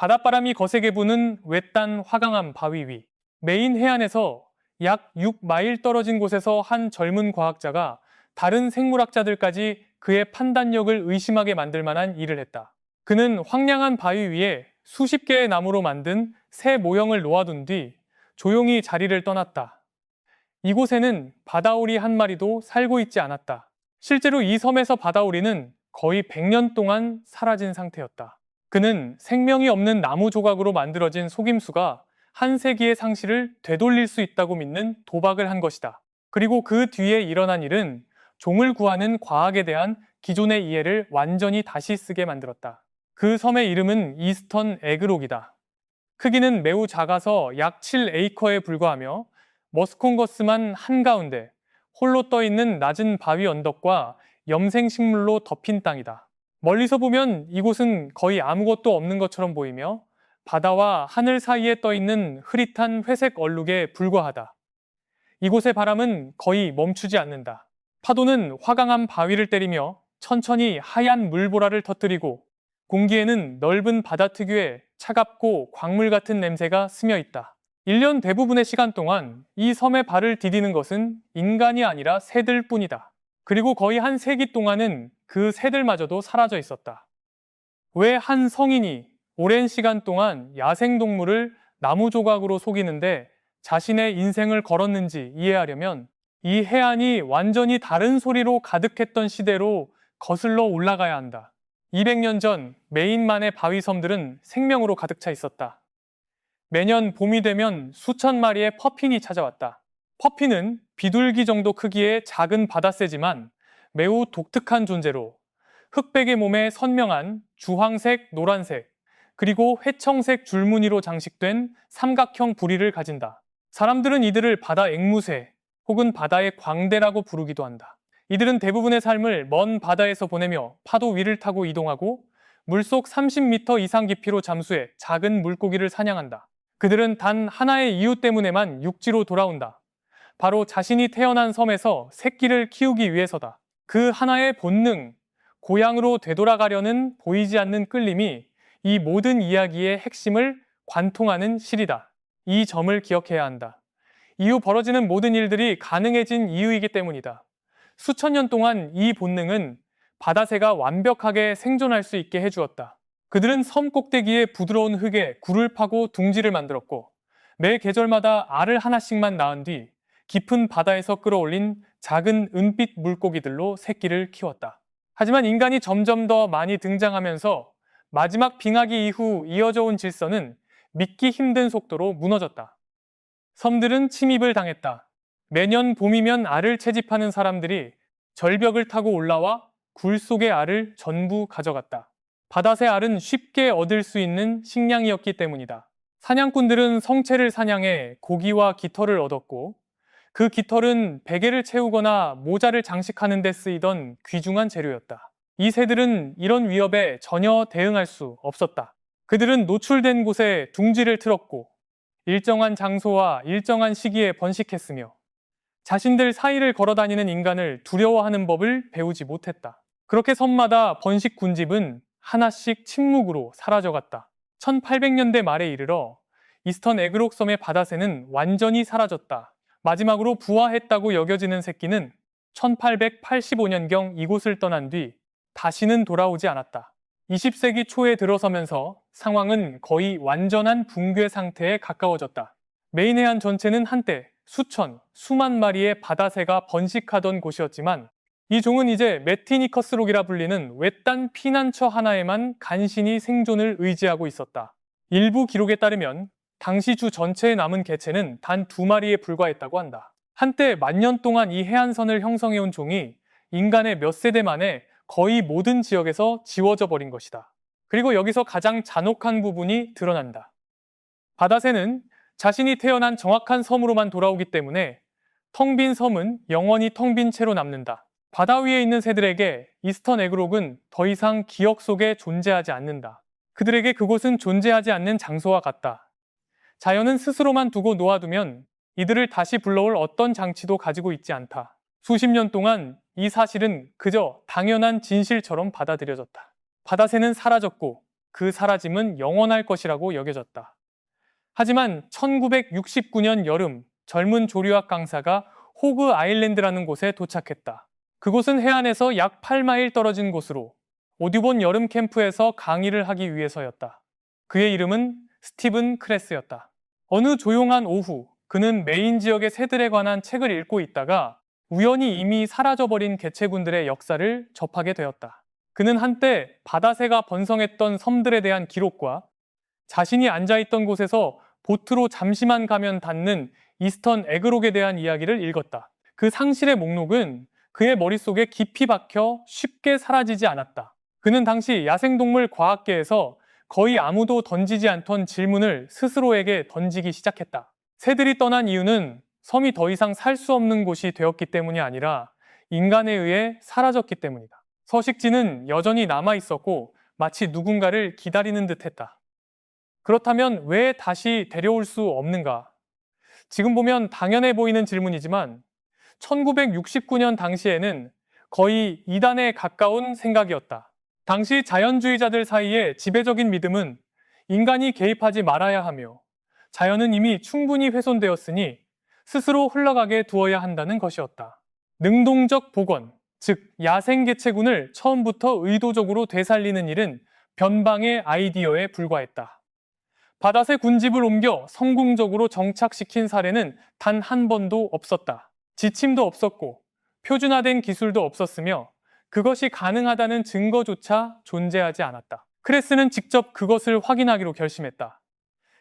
바닷바람이 거세게 부는 외딴 화강암 바위 위. 메인 해안에서 약 6마일 떨어진 곳에서 한 젊은 과학자가 다른 생물학자들까지 그의 판단력을 의심하게 만들 만한 일을 했다. 그는 황량한 바위 위에 수십 개의 나무로 만든 새 모형을 놓아둔 뒤 조용히 자리를 떠났다. 이곳에는 바다오리 한 마리도 살고 있지 않았다. 실제로 이 섬에서 바다오리는 거의 100년 동안 사라진 상태였다. 그는 생명이 없는 나무 조각으로 만들어진 속임수가 한 세기의 상실을 되돌릴 수 있다고 믿는 도박을 한 것이다. 그리고 그 뒤에 일어난 일은 종을 구하는 과학에 대한 기존의 이해를 완전히 다시 쓰게 만들었다. 그 섬의 이름은 이스턴 에그록이다. 크기는 매우 작아서 약 7에이커에 불과하며 머스콩거스만 한가운데 홀로 떠있는 낮은 바위 언덕과 염생식물로 덮인 땅이다. 멀리서 보면 이곳은 거의 아무것도 없는 것처럼 보이며 바다와 하늘 사이에 떠있는 흐릿한 회색 얼룩에 불과하다. 이곳의 바람은 거의 멈추지 않는다. 파도는 화강암 바위를 때리며 천천히 하얀 물보라를 터뜨리고 공기에는 넓은 바다 특유의 차갑고 광물 같은 냄새가 스며 있다. 1년 대부분의 시간 동안 이 섬에 발을 디디는 것은 인간이 아니라 새들 뿐이다. 그리고 거의 한 세기 동안은 그 새들마저도 사라져 있었다. 왜 한 성인이 오랜 시간 동안 야생동물을 나무 조각으로 속이는데 자신의 인생을 걸었는지 이해하려면 이 해안이 완전히 다른 소리로 가득했던 시대로 거슬러 올라가야 한다. 200년 전 메인만의 바위섬들은 생명으로 가득 차 있었다. 매년 봄이 되면 수천 마리의 퍼핀이 찾아왔다. 퍼핀은 비둘기 정도 크기의 작은 바다새지만 매우 독특한 존재로 흑백의 몸에 선명한 주황색, 노란색, 그리고 회청색 줄무늬로 장식된 삼각형 부리를 가진다. 사람들은 이들을 바다 앵무새 혹은 바다의 광대라고 부르기도 한다. 이들은 대부분의 삶을 먼 바다에서 보내며 파도 위를 타고 이동하고 물속 30m 이상 깊이로 잠수해 작은 물고기를 사냥한다. 그들은 단 하나의 이유 때문에만 육지로 돌아온다. 바로 자신이 태어난 섬에서 새끼를 키우기 위해서다. 그 하나의 본능, 고향으로 되돌아가려는 보이지 않는 끌림이 이 모든 이야기의 핵심을 관통하는 실이다. 이 점을 기억해야 한다. 이후 벌어지는 모든 일들이 가능해진 이유이기 때문이다. 수천 년 동안 이 본능은 바다새가 완벽하게 생존할 수 있게 해주었다. 그들은 섬 꼭대기에 부드러운 흙에 굴을 파고 둥지를 만들었고 매 계절마다 알을 하나씩만 낳은 뒤 깊은 바다에서 끌어올린 작은 은빛 물고기들로 새끼를 키웠다. 하지만 인간이 점점 더 많이 등장하면서 마지막 빙하기 이후 이어져 온 질서는 믿기 힘든 속도로 무너졌다. 섬들은 침입을 당했다. 매년 봄이면 알을 채집하는 사람들이 절벽을 타고 올라와 굴 속의 알을 전부 가져갔다. 바다새 알은 쉽게 얻을 수 있는 식량이었기 때문이다. 사냥꾼들은 성체를 사냥해 고기와 깃털을 얻었고 그 깃털은 베개를 채우거나 모자를 장식하는 데 쓰이던 귀중한 재료였다. 이 새들은 이런 위협에 전혀 대응할 수 없었다. 그들은 노출된 곳에 둥지를 틀었고 일정한 장소와 일정한 시기에 번식했으며 자신들 사이를 걸어다니는 인간을 두려워하는 법을 배우지 못했다. 그렇게 섬마다 번식 군집은 하나씩 침묵으로 사라져갔다. 1800년대 말에 이르러 이스턴 에그록 섬의 바다새는 완전히 사라졌다. 마지막으로 부화했다고 여겨지는 새끼는 1885년경 이곳을 떠난 뒤 다시는 돌아오지 않았다. 20세기 초에 들어서면서 상황은 거의 완전한 붕괴 상태에 가까워졌다. 메인 해안 전체는 한때 수만 마리의 바다새가 번식하던 곳이었지만 이 종은 이제 메티니커스록이라 불리는 외딴 피난처 하나에만 간신히 생존을 의지하고 있었다. 일부 기록에 따르면 당시 주 전체에 남은 개체는 단 2마리에 불과했다고 한다. 한때 만년 동안 이 해안선을 형성해온 종이 인간의 몇 세대 만에 거의 모든 지역에서 지워져 버린 것이다. 그리고 여기서 가장 잔혹한 부분이 드러난다. 바다새는 자신이 태어난 정확한 섬으로만 돌아오기 때문에 텅 빈 섬은 영원히 텅 빈 채로 남는다. 바다 위에 있는 새들에게 이스턴 에그록은 더 이상 기억 속에 존재하지 않는다. 그들에게 그곳은 존재하지 않는 장소와 같다. 자연은 스스로만 두고 놓아두면 이들을 다시 불러올 어떤 장치도 가지고 있지 않다. 수십 년 동안 이 사실은 그저 당연한 진실처럼 받아들여졌다. 바다새는 사라졌고 그 사라짐은 영원할 것이라고 여겨졌다. 하지만 1969년 여름 젊은 조류학 강사가 호그 아일랜드라는 곳에 도착했다. 그곳은 해안에서 약 8마일 떨어진 곳으로 오디본 여름 캠프에서 강의를 하기 위해서였다. 그의 이름은 스티븐 크레스였다. 어느 조용한 오후, 그는 메인 지역의 새들에 관한 책을 읽고 있다가 우연히 이미 사라져버린 개체군들의 역사를 접하게 되었다. 그는 한때 바다새가 번성했던 섬들에 대한 기록과 자신이 앉아있던 곳에서 보트로 잠시만 가면 닿는 이스턴 에그록에 대한 이야기를 읽었다. 그 상실의 목록은 그의 머릿속에 깊이 박혀 쉽게 사라지지 않았다. 그는 당시 야생동물 과학계에서 거의 아무도 던지지 않던 질문을 스스로에게 던지기 시작했다. 새들이 떠난 이유는 섬이 더 이상 살 수 없는 곳이 되었기 때문이 아니라 인간에 의해 사라졌기 때문이다. 서식지는 여전히 남아 있었고 마치 누군가를 기다리는 듯했다. 그렇다면 왜 다시 데려올 수 없는가? 지금 보면 당연해 보이는 질문이지만 1969년 당시에는 거의 이단에 가까운 생각이었다. 당시 자연주의자들 사이에 지배적인 믿음은 인간이 개입하지 말아야 하며 자연은 이미 충분히 훼손되었으니 스스로 흘러가게 두어야 한다는 것이었다. 능동적 복원, 즉 야생개체군을 처음부터 의도적으로 되살리는 일은 변방의 아이디어에 불과했다. 바다새 군집을 옮겨 성공적으로 정착시킨 사례는 단 한 번도 없었다. 지침도 없었고 표준화된 기술도 없었으며 그것이 가능하다는 증거조차 존재하지 않았다. 크레스는 직접 그것을 확인하기로 결심했다.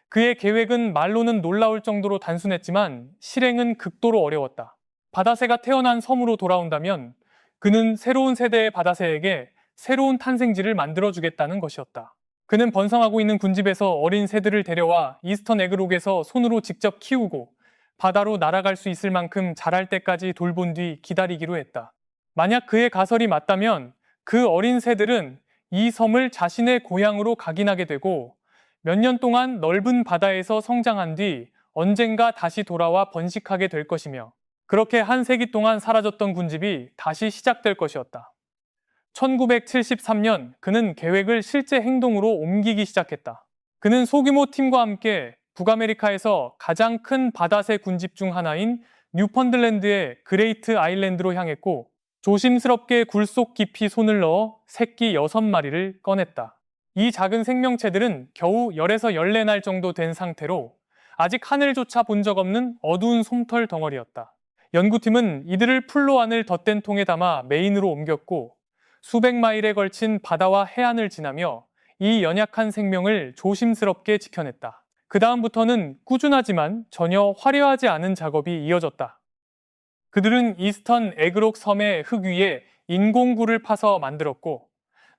그의 계획은 말로는 놀라울 정도로 단순했지만 실행은 극도로 어려웠다. 바다새가 태어난 섬으로 돌아온다면 그는 새로운 세대의 바다새에게 새로운 탄생지를 만들어주겠다는 것이었다. 그는 번성하고 있는 군집에서 어린 새들을 데려와 이스턴 에그록에서 손으로 직접 키우고 바다로 날아갈 수 있을 만큼 자랄 때까지 돌본 뒤 기다리기로 했다. 만약 그의 가설이 맞다면 그 어린 새들은 이 섬을 자신의 고향으로 각인하게 되고 몇 년 동안 넓은 바다에서 성장한 뒤 언젠가 다시 돌아와 번식하게 될 것이며 그렇게 한 세기 동안 사라졌던 군집이 다시 시작될 것이었다. 1973년 그는 계획을 실제 행동으로 옮기기 시작했다. 그는 소규모 팀과 함께 북아메리카에서 가장 큰 바다새 군집 중 하나인 뉴펀들랜드의 그레이트 아일랜드로 향했고 조심스럽게 굴속 깊이 손을 넣어 새끼 6마리를 꺼냈다. 이 작은 생명체들은 겨우 10에서 14날 정도 된 상태로 아직 하늘조차 본 적 없는 어두운 솜털 덩어리였다. 연구팀은 이들을 풀로 안을 덧댄 통에 담아 메인으로 옮겼고 수백 마일에 걸친 바다와 해안을 지나며 이 연약한 생명을 조심스럽게 지켜냈다. 그 다음부터는 꾸준하지만 전혀 화려하지 않은 작업이 이어졌다. 그들은 이스턴 에그록 섬의 흙 위에 인공굴을 파서 만들었고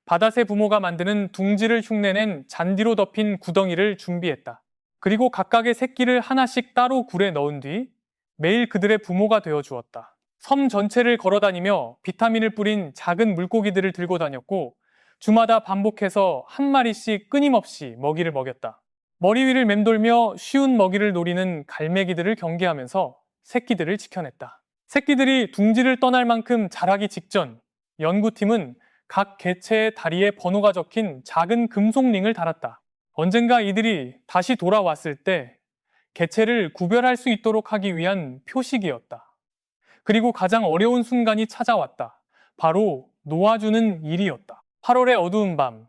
바다새 부모가 만드는 둥지를 흉내낸 잔디로 덮인 구덩이를 준비했다. 그리고 각각의 새끼를 하나씩 따로 굴에 넣은 뒤 매일 그들의 부모가 되어 주었다. 섬 전체를 걸어다니며 비타민을 뿌린 작은 물고기들을 들고 다녔고 주마다 반복해서 한 마리씩 끊임없이 먹이를 먹였다. 머리 위를 맴돌며 쉬운 먹이를 노리는 갈매기들을 경계하면서 새끼들을 지켜냈다. 새끼들이 둥지를 떠날 만큼 자라기 직전 연구팀은 각 개체의 다리에 번호가 적힌 작은 금속링을 달았다. 언젠가 이들이 다시 돌아왔을 때 개체를 구별할 수 있도록 하기 위한 표식이었다. 그리고 가장 어려운 순간이 찾아왔다. 바로 놓아주는 일이었다. 8월의 어두운 밤,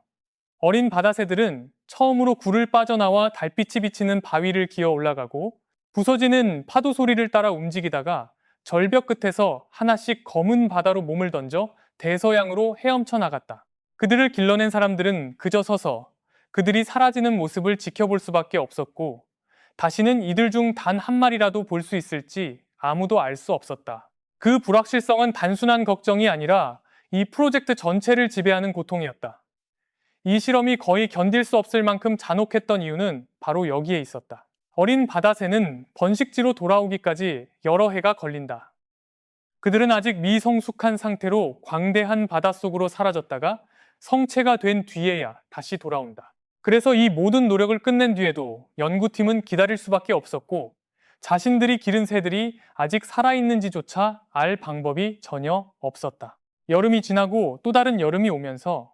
어린 바다새들은 처음으로 굴을 빠져나와 달빛이 비치는 바위를 기어 올라가고 부서지는 파도 소리를 따라 움직이다가 절벽 끝에서 하나씩 검은 바다로 몸을 던져 대서양으로 헤엄쳐 나갔다. 그들을 길러낸 사람들은 그저 서서 그들이 사라지는 모습을 지켜볼 수밖에 없었고 다시는 이들 중 단 한 마리라도 볼 수 있을지 아무도 알 수 없었다. 그 불확실성은 단순한 걱정이 아니라 이 프로젝트 전체를 지배하는 고통이었다. 이 실험이 거의 견딜 수 없을 만큼 잔혹했던 이유는 바로 여기에 있었다. 어린 바다새는 번식지로 돌아오기까지 여러 해가 걸린다. 그들은 아직 미성숙한 상태로 광대한 바닷속으로 사라졌다가 성체가 된 뒤에야 다시 돌아온다. 그래서 이 모든 노력을 끝낸 뒤에도 연구팀은 기다릴 수밖에 없었고 자신들이 기른 새들이 아직 살아있는지조차 알 방법이 전혀 없었다. 여름이 지나고 또 다른 여름이 오면서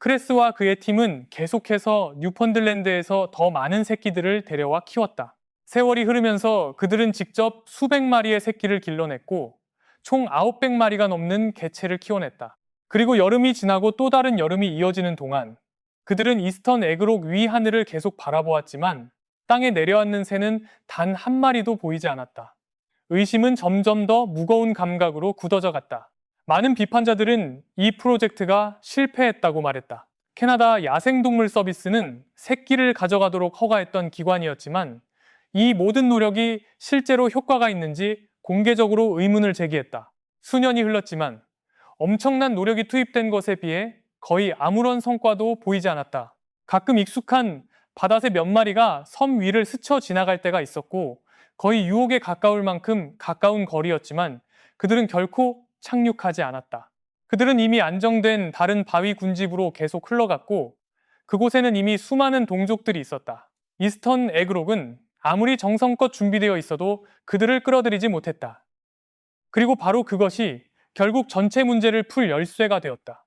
크레스와 그의 팀은 계속해서 뉴펀들랜드에서 더 많은 새끼들을 데려와 키웠다. 세월이 흐르면서 그들은 직접 수백 마리의 새끼를 길러냈고 총 900마리가 넘는 개체를 키워냈다. 그리고 여름이 지나고 또 다른 여름이 이어지는 동안 그들은 이스턴 에그록 위 하늘을 계속 바라보았지만 땅에 내려앉는 새는 단 한 마리도 보이지 않았다. 의심은 점점 더 무거운 감각으로 굳어져 갔다. 많은 비판자들은 이 프로젝트가 실패했다고 말했다. 캐나다 야생동물 서비스는 새끼를 가져가도록 허가했던 기관이었지만 이 모든 노력이 실제로 효과가 있는지 공개적으로 의문을 제기했다. 수년이 흘렀지만 엄청난 노력이 투입된 것에 비해 거의 아무런 성과도 보이지 않았다. 가끔 익숙한 바다새 몇 마리가 섬 위를 스쳐 지나갈 때가 있었고 거의 유혹에 가까울 만큼 가까운 거리였지만 그들은 결코 착륙하지 않았다. 그들은 이미 안정된 다른 바위 군집으로 계속 흘러갔고 그곳에는 이미 수많은 동족들이 있었다. 이스턴 에그록은 아무리 정성껏 준비되어 있어도 그들을 끌어들이지 못했다. 그리고 바로 그것이 결국 전체 문제를 풀 열쇠가 되었다.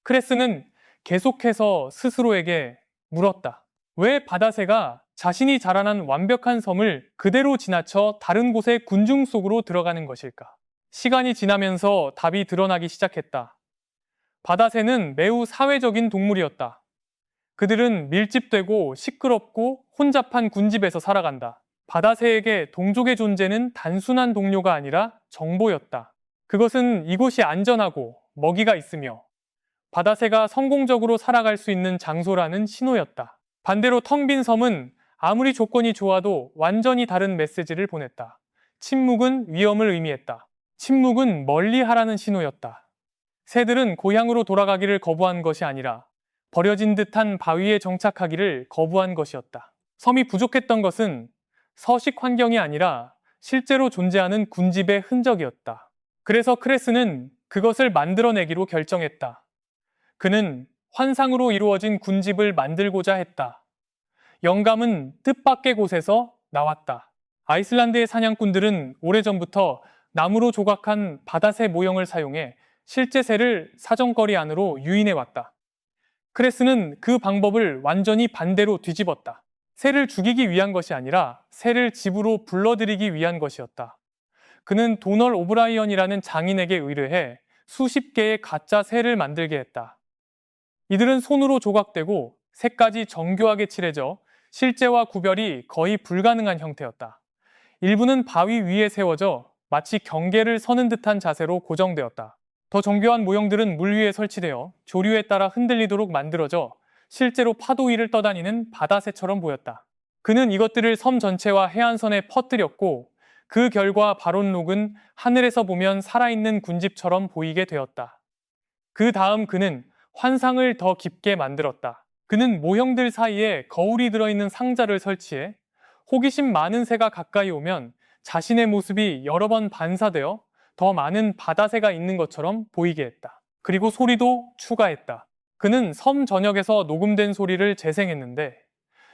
크레스는 계속해서 스스로에게 물었다. 왜 바다새가 자신이 자라난 완벽한 섬을 그대로 지나쳐 다른 곳의 군중 속으로 들어가는 것일까? 시간이 지나면서 답이 드러나기 시작했다. 바다새는 매우 사회적인 동물이었다. 그들은 밀집되고 시끄럽고 혼잡한 군집에서 살아간다. 바다새에게 동족의 존재는 단순한 동료가 아니라 정보였다. 그것은 이곳이 안전하고 먹이가 있으며 바다새가 성공적으로 살아갈 수 있는 장소라는 신호였다. 반대로 텅 빈 섬은 아무리 조건이 좋아도 완전히 다른 메시지를 보냈다. 침묵은 위험을 의미했다. 침묵은 멀리하라는 신호였다. 새들은 고향으로 돌아가기를 거부한 것이 아니라 버려진 듯한 바위에 정착하기를 거부한 것이었다. 섬이 부족했던 것은 서식 환경이 아니라 실제로 존재하는 군집의 흔적이었다. 그래서 크레스는 그것을 만들어내기로 결정했다. 그는 환상으로 이루어진 군집을 만들고자 했다. 영감은 뜻밖의 곳에서 나왔다. 아이슬란드의 사냥꾼들은 오래전부터 나무로 조각한 바다새 모형을 사용해 실제 새를 사정거리 안으로 유인해왔다. 크레스는 그 방법을 완전히 반대로 뒤집었다. 새를 죽이기 위한 것이 아니라 새를 집으로 불러들이기 위한 것이었다. 그는 도널 오브라이언이라는 장인에게 의뢰해 수십 개의 가짜 새를 만들게 했다. 이들은 손으로 조각되고 색까지 정교하게 칠해져 실제와 구별이 거의 불가능한 형태였다. 일부는 바위 위에 세워져 마치 경계를 서는 듯한 자세로 고정되었다. 더 정교한 모형들은 물 위에 설치되어 조류에 따라 흔들리도록 만들어져 실제로 파도 위를 떠다니는 바다새처럼 보였다. 그는 이것들을 섬 전체와 해안선에 퍼뜨렸고 그 결과 바론록은 하늘에서 보면 살아있는 군집처럼 보이게 되었다. 그 다음 그는 환상을 더 깊게 만들었다. 그는 모형들 사이에 거울이 들어있는 상자를 설치해 호기심 많은 새가 가까이 오면 자신의 모습이 여러 번 반사되어 더 많은 바다새가 있는 것처럼 보이게 했다. 그리고 소리도 추가했다. 그는 섬 전역에서 녹음된 소리를 재생했는데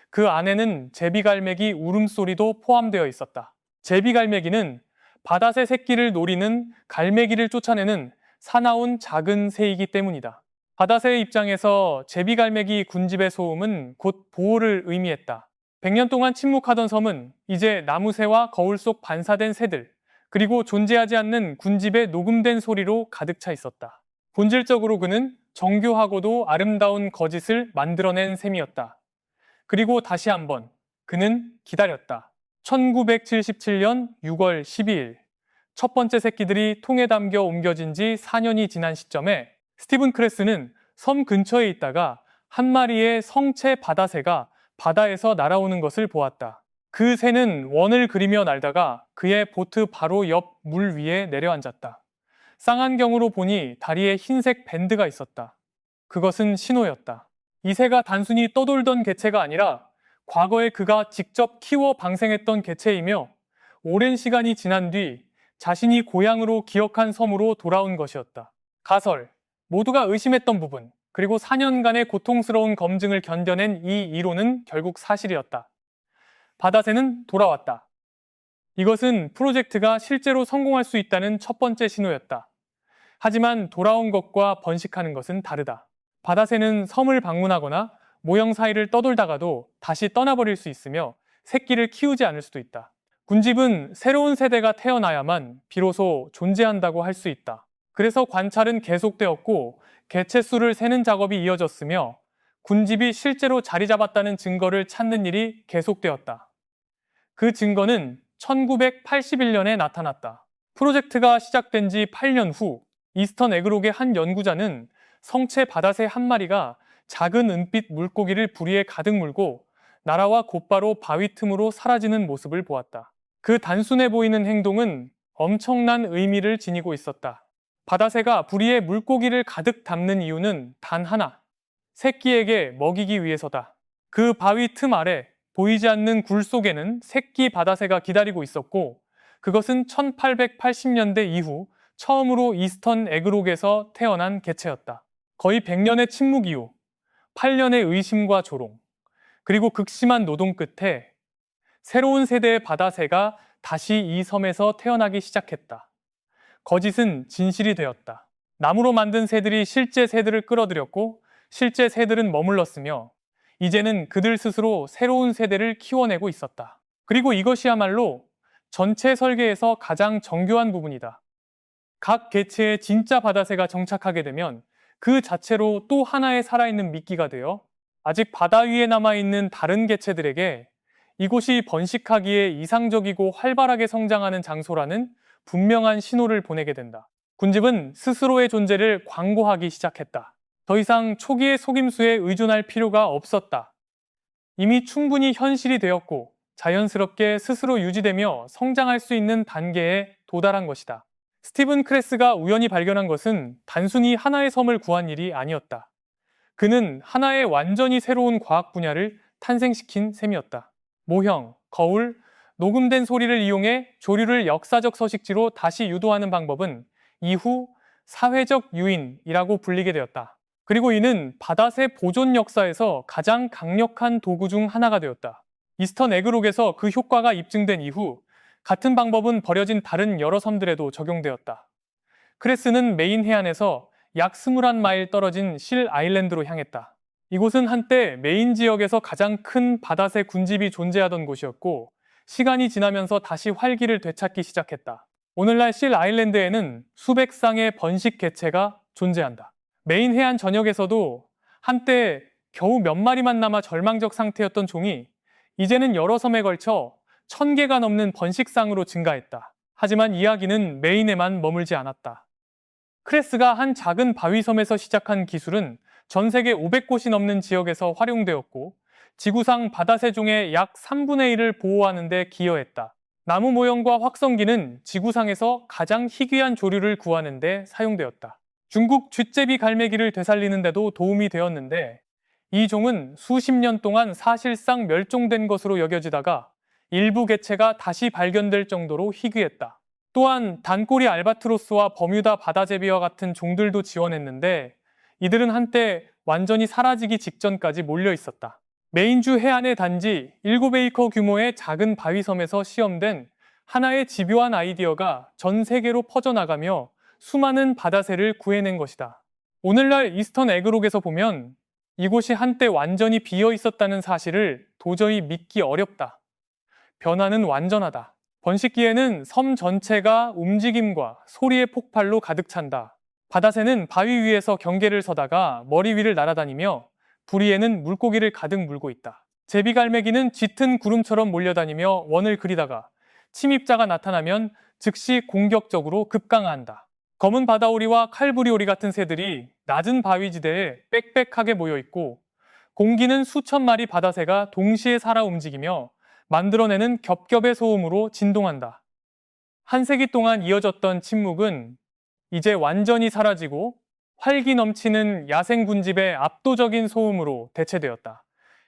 그 안에는 제비갈매기 울음소리도 포함되어 있었다. 제비갈매기는 바다새 새끼를 노리는 갈매기를 쫓아내는 사나운 작은 새이기 때문이다. 바다새의 입장에서 제비갈매기 군집의 소음은 곧 보호를 의미했다. 100년 동안 침묵하던 섬은 이제 나무새와 거울 속 반사된 새들, 그리고 존재하지 않는 군집의 녹음된 소리로 가득 차 있었다. 본질적으로 그는 정교하고도 아름다운 거짓을 만들어낸 셈이었다. 그리고 다시 한번 그는 기다렸다. 1977년 6월 12일 첫 번째 새끼들이 통에 담겨 옮겨진 지 4년이 지난 시점에 스티븐 크레스는 섬 근처에 있다가 한 마리의 성체 바다새가 바다에서 날아오는 것을 보았다. 그 새는 원을 그리며 날다가 그의 보트 바로 옆 물 위에 내려앉았다. 쌍안경으로 보니 다리에 흰색 밴드가 있었다. 그것은 신호였다. 이 새가 단순히 떠돌던 개체가 아니라 과거에 그가 직접 키워 방생했던 개체이며 오랜 시간이 지난 뒤 자신이 고향으로 기억한 섬으로 돌아온 것이었다. 가설, 모두가 의심했던 부분, 그리고 4년간의 고통스러운 검증을 견뎌낸 이 이론은 결국 사실이었다. 바다새는 돌아왔다. 이것은 프로젝트가 실제로 성공할 수 있다는 첫 번째 신호였다. 하지만 돌아온 것과 번식하는 것은 다르다. 바다새는 섬을 방문하거나 모형 사이를 떠돌다가도 다시 떠나버릴 수 있으며 새끼를 키우지 않을 수도 있다. 군집은 새로운 세대가 태어나야만 비로소 존재한다고 할 수 있다. 그래서 관찰은 계속되었고 개체수를 세는 작업이 이어졌으며 군집이 실제로 자리 잡았다는 증거를 찾는 일이 계속되었다. 그 증거는 1981년에 나타났다. 프로젝트가 시작된 지 8년 후 이스턴 에그록의 한 연구자는 성체 바다새 한 마리가 작은 은빛 물고기를 부리에 가득 물고 나라와 곧바로 바위 틈으로 사라지는 모습을 보았다. 그 단순해 보이는 행동은 엄청난 의미를 지니고 있었다. 바다새가 부리에 물고기를 가득 담는 이유는 단 하나, 새끼에게 먹이기 위해서다. 그 바위 틈 아래 보이지 않는 굴 속에는 새끼 바다새가 기다리고 있었고 그것은 1880년대 이후 처음으로 이스턴 에그록에서 태어난 개체였다. 거의 100년의 침묵 이후 8년의 의심과 조롱, 그리고 극심한 노동 끝에 새로운 세대의 바다새가 다시 이 섬에서 태어나기 시작했다. 거짓은 진실이 되었다. 나무로 만든 새들이 실제 새들을 끌어들였고 실제 새들은 머물렀으며 이제는 그들 스스로 새로운 세대를 키워내고 있었다. 그리고 이것이야말로 전체 설계에서 가장 정교한 부분이다. 각 개체에 진짜 바다새가 정착하게 되면 그 자체로 또 하나의 살아있는 미끼가 되어 아직 바다 위에 남아있는 다른 개체들에게 이곳이 번식하기에 이상적이고 활발하게 성장하는 장소라는 분명한 신호를 보내게 된다. 군집은 스스로의 존재를 광고하기 시작했다. 더 이상 초기의 속임수에 의존할 필요가 없었다. 이미 충분히 현실이 되었고 자연스럽게 스스로 유지되며 성장할 수 있는 단계에 도달한 것이다. 스티븐 크레스가 우연히 발견한 것은 단순히 하나의 섬을 구한 일이 아니었다. 그는 하나의 완전히 새로운 과학 분야를 탄생시킨 셈이었다. 모형, 거울, 녹음된 소리를 이용해 조류를 역사적 서식지로 다시 유도하는 방법은 이후 사회적 유인이라고 불리게 되었다. 그리고 이는 바다새 보존 역사에서 가장 강력한 도구 중 하나가 되었다. 이스턴 에그록에서 그 효과가 입증된 이후 같은 방법은 버려진 다른 여러 섬들에도 적용되었다. 크레스는 메인 해안에서 약 21마일 떨어진 실 아일랜드로 향했다. 이곳은 한때 메인 지역에서 가장 큰 바다새 군집이 존재하던 곳이었고 시간이 지나면서 다시 활기를 되찾기 시작했다. 오늘날 실 아일랜드에는 수백 쌍의 번식 개체가 존재한다. 메인 해안 전역에서도 한때 겨우 몇 마리만 남아 절망적 상태였던 종이 이제는 여러 섬에 걸쳐 1000개가 넘는 번식쌍으로 증가했다. 하지만 이야기는 메인에만 머물지 않았다. 크레스가 한 작은 바위섬에서 시작한 기술은 전 세계 500곳이 넘는 지역에서 활용되었고 지구상 바다새 중의 약 3분의 1을 보호하는 데 기여했다. 나무 모형과 확성기는 지구상에서 가장 희귀한 조류를 구하는 데 사용되었다. 중국 쥐제비 갈매기를 되살리는 데도 도움이 되었는데 이 종은 수십 년 동안 사실상 멸종된 것으로 여겨지다가 일부 개체가 다시 발견될 정도로 희귀했다. 또한 단꼬리 알바트로스와 버뮤다 바다제비와 같은 종들도 지원했는데 이들은 한때 완전히 사라지기 직전까지 몰려 있었다. 메인주 해안의 단지 7에이커 규모의 작은 바위섬에서 시험된 하나의 집요한 아이디어가 전 세계로 퍼져나가며 수많은 바다새를 구해낸 것이다. 오늘날 이스턴 에그록에서 보면 이곳이 한때 완전히 비어 있었다는 사실을 도저히 믿기 어렵다. 변화는 완전하다. 번식기에는 섬 전체가 움직임과 소리의 폭발로 가득 찬다. 바다새는 바위 위에서 경계를 서다가 머리 위를 날아다니며 부리에는 물고기를 가득 물고 있다. 제비갈매기는 짙은 구름처럼 몰려다니며 원을 그리다가 침입자가 나타나면 즉시 공격적으로 급강하한다. 검은 바다오리와 칼부리오리 같은 새들이 낮은 바위지대에 빽빽하게 모여 있고 공기는 수천 마리 바다새가 동시에 살아 움직이며 만들어내는 겹겹의 소음으로 진동한다. 한 세기 동안 이어졌던 침묵은 이제 완전히 사라지고 활기 넘치는 야생 군집의 압도적인 소음으로 대체되었다.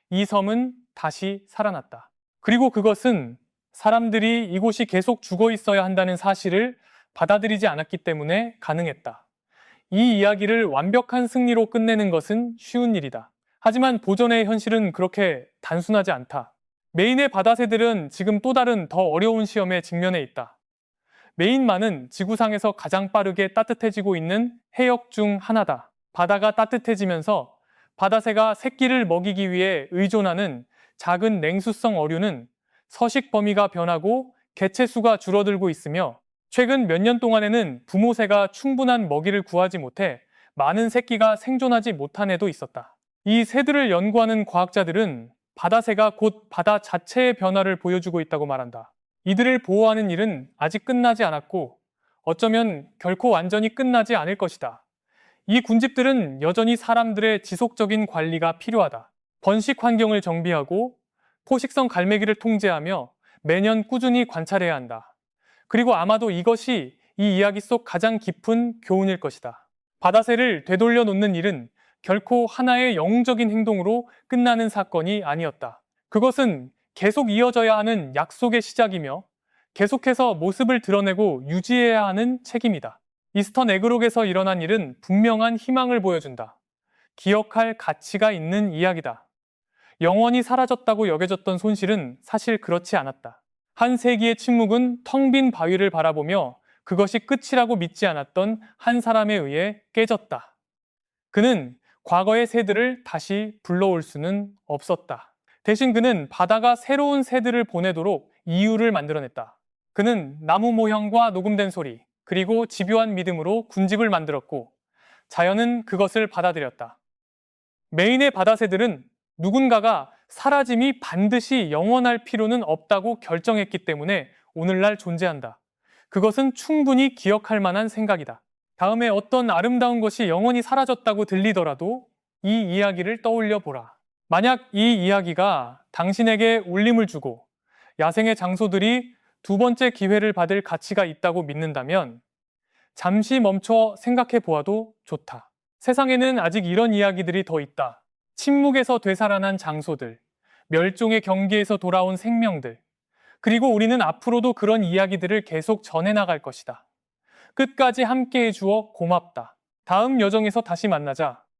이 섬은 다시 살아났다. 그리고 그것은 사람들이 이곳이 계속 죽어 있어야 한다는 사실을 받아들이지 않았기 때문에 가능했다. 이 이야기를 완벽한 승리로 끝내는 것은 쉬운 일이다. 하지만 보존의 현실은 그렇게 단순하지 않다. 메인의 바다새들은 지금 또 다른 더 어려운 시험에 직면해 있다. 메인만은 지구상에서 가장 빠르게 따뜻해지고 있는 해역 중 하나다. 바다가 따뜻해지면서 바다새가 새끼를 먹이기 위해 의존하는 작은 냉수성 어류는 서식 범위가 변하고 개체 수가 줄어들고 있으며 최근 몇 년 동안에는 부모새가 충분한 먹이를 구하지 못해 많은 새끼가 생존하지 못한 해도 있었다. 이 새들을 연구하는 과학자들은 바다새가 곧 바다 자체의 변화를 보여주고 있다고 말한다. 이들을 보호하는 일은 아직 끝나지 않았고 어쩌면 결코 완전히 끝나지 않을 것이다. 이 군집들은 여전히 사람들의 지속적인 관리가 필요하다. 번식 환경을 정비하고 포식성 갈매기를 통제하며 매년 꾸준히 관찰해야 한다. 그리고 아마도 이것이 이 이야기 속 가장 깊은 교훈일 것이다. 바다새를 되돌려 놓는 일은 결코 하나의 영웅적인 행동으로 끝나는 사건이 아니었다. 그것은 계속 이어져야 하는 약속의 시작이며 계속해서 모습을 드러내고 유지해야 하는 책임이다. 이스턴 에그록에서 일어난 일은 분명한 희망을 보여준다. 기억할 가치가 있는 이야기다. 영원히 사라졌다고 여겨졌던 손실은 사실 그렇지 않았다. 한 세기의 침묵은 텅 빈 바위를 바라보며 그것이 끝이라고 믿지 않았던 한 사람에 의해 깨졌다. 그는 과거의 새들을 다시 불러올 수는 없었다. 대신 그는 바다가 새로운 새들을 보내도록 이유를 만들어냈다. 그는 나무 모형과 녹음된 소리, 그리고 집요한 믿음으로 군집을 만들었고 자연은 그것을 받아들였다. 메인의 바다새들은 누군가가 사라짐이 반드시 영원할 필요는 없다고 결정했기 때문에 오늘날 존재한다. 그것은 충분히 기억할 만한 생각이다. 다음에 어떤 아름다운 것이 영원히 사라졌다고 들리더라도 이 이야기를 떠올려 보라. 만약 이 이야기가 당신에게 울림을 주고 야생의 장소들이 두 번째 기회를 받을 가치가 있다고 믿는다면 잠시 멈춰 생각해 보아도 좋다. 세상에는 아직 이런 이야기들이 더 있다. 침묵에서 되살아난 장소들, 멸종의 경계에서 돌아온 생명들, 그리고 우리는 앞으로도 그런 이야기들을 계속 전해나갈 것이다. 끝까지 함께 해주어 고맙다. 다음 여정에서 다시 만나자.